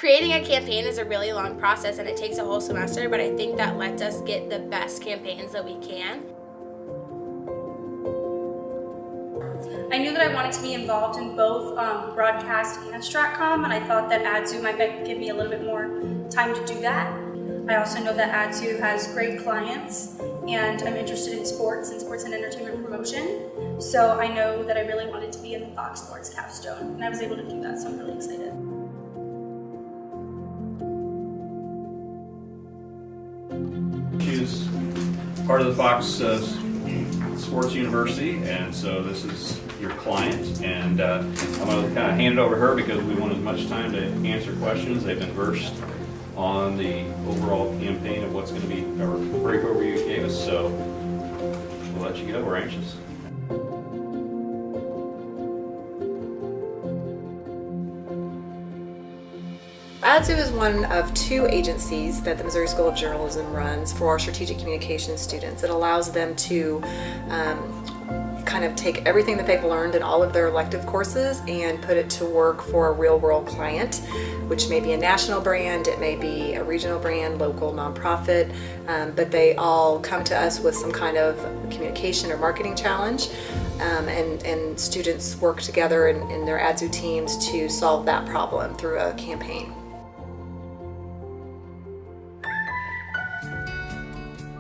Creating a campaign is a really long process and it takes a whole semester, but I think that lets us get the best campaigns that we can. I knew that I wanted to be involved in both broadcast and Stratcom, and I thought that Adzou might give me a little bit more time to do that. I also know that Adzou has great clients, and I'm interested in sports and entertainment promotion. So I know that I really wanted to be in the Fox Sports capstone, and I was able to do that, so I'm really excited. She's part of the Fox Sports University, and so this is your client, and I'm going to kind of hand it over to her because we want as much time to answer questions. They've been versed on the overall campaign of what's going to be our break overview you gave us, so we'll let you go. We're anxious. Adzou is one of 2 agencies that the Missouri School of Journalism runs for our strategic communications students. It allows them to kind of take everything that they've learned in all of their elective courses and put it to work for a real-world client, which may be a national brand, it may be a regional brand, local nonprofit, but they all come to us with some kind of communication or marketing challenge, and students work together in their Adzou teams to solve that problem through a campaign.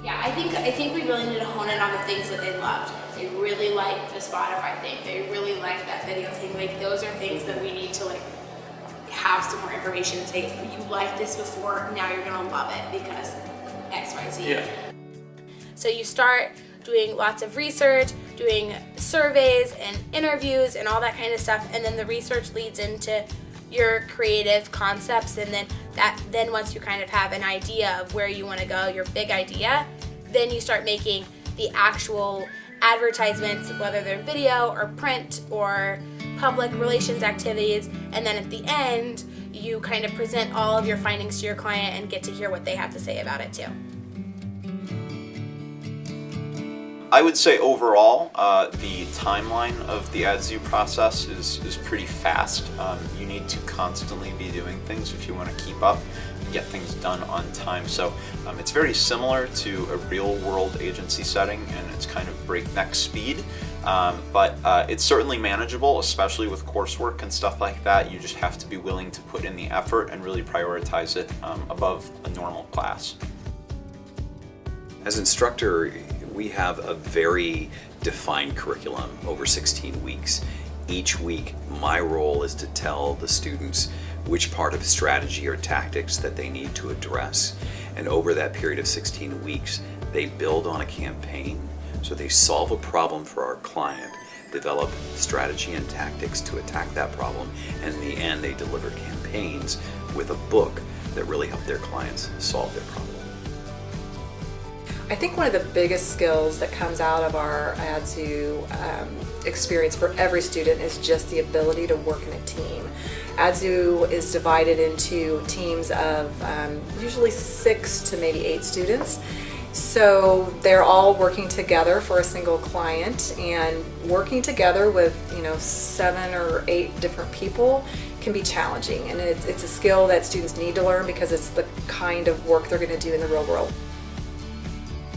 Yeah, I think we really need to hone in on the things that they loved. They really liked the Spotify thing. They really liked that video thing. Like, those are things that we need to have some more information and say, you liked this before, now you're gonna love it because X, Y, Z. Yeah. So you start doing lots of research, doing surveys and interviews and all that kind of stuff, and then the research leads into your creative concepts, and then once you kind of have an idea of where you want to go, your big idea, then you start making the actual advertisements, whether they're video or print or public relations activities, and then at the end you kind of present all of your findings to your client and get to hear what they have to say about it too. I would say overall, the timeline of the Adzou process is pretty fast. You need to constantly be doing things if you want to keep up and get things done on time. So it's very similar to a real-world agency setting, and it's kind of breakneck speed. But it's certainly manageable, especially with coursework and stuff like that. You just have to be willing to put in the effort and really prioritize it above a normal class. As instructor, we have a very defined curriculum over 16 weeks. Each week, my role is to tell the students which part of strategy or tactics that they need to address. And over that period of 16 weeks, they build on a campaign. So they solve a problem for our client, develop strategy and tactics to attack that problem, and in the end, they deliver campaigns with a book that really help their clients solve their problem. I think one of the biggest skills that comes out of our Adzou experience for every student is just the ability to work in a team. Adzou is divided into teams of usually 6 to maybe 8 students. So they're all working together for a single client, and working together with 7 or 8 different people can be challenging, and it's a skill that students need to learn because it's the kind of work they're going to do in the real world.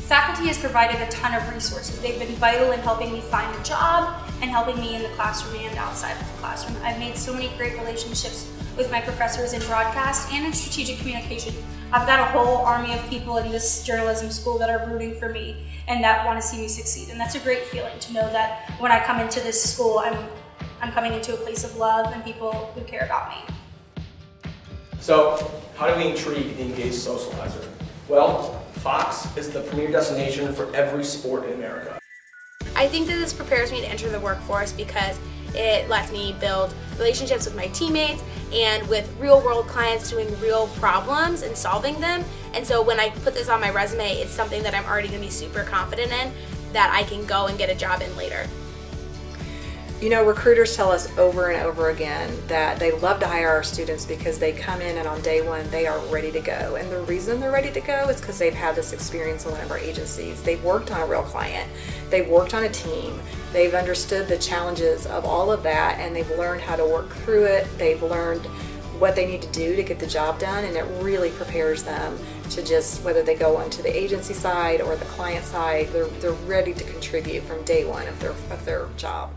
Faculty has provided a ton of resources. They've been vital in helping me find a job and helping me in the classroom and outside of the classroom. I've made so many great relationships with my professors in broadcast and in strategic communication. I've got a whole army of people in this journalism school that are rooting for me and that want to see me succeed. And that's a great feeling to know that when I come into this school, I'm coming into a place of love and people who care about me. So, how do we intrigue the engaged socializer? Well, Fox is the premier destination for every sport in America. I think that this prepares me to enter the workforce because it lets me build relationships with my teammates and with real world clients doing real problems and solving them. And so when I put this on my resume, it's something that I'm already going to be super confident in that I can go and get a job in later. Recruiters tell us over and over again that they love to hire our students because they come in and on day one they are ready to go. And the reason they're ready to go is because they've had this experience in one of our agencies. They've worked on a real client, they've worked on a team, they've understood the challenges of all of that, and they've learned how to work through it. They've learned what they need to do to get the job done, and it really prepares them to just, whether they go onto the agency side or the client side, they're ready to contribute from day one of their job.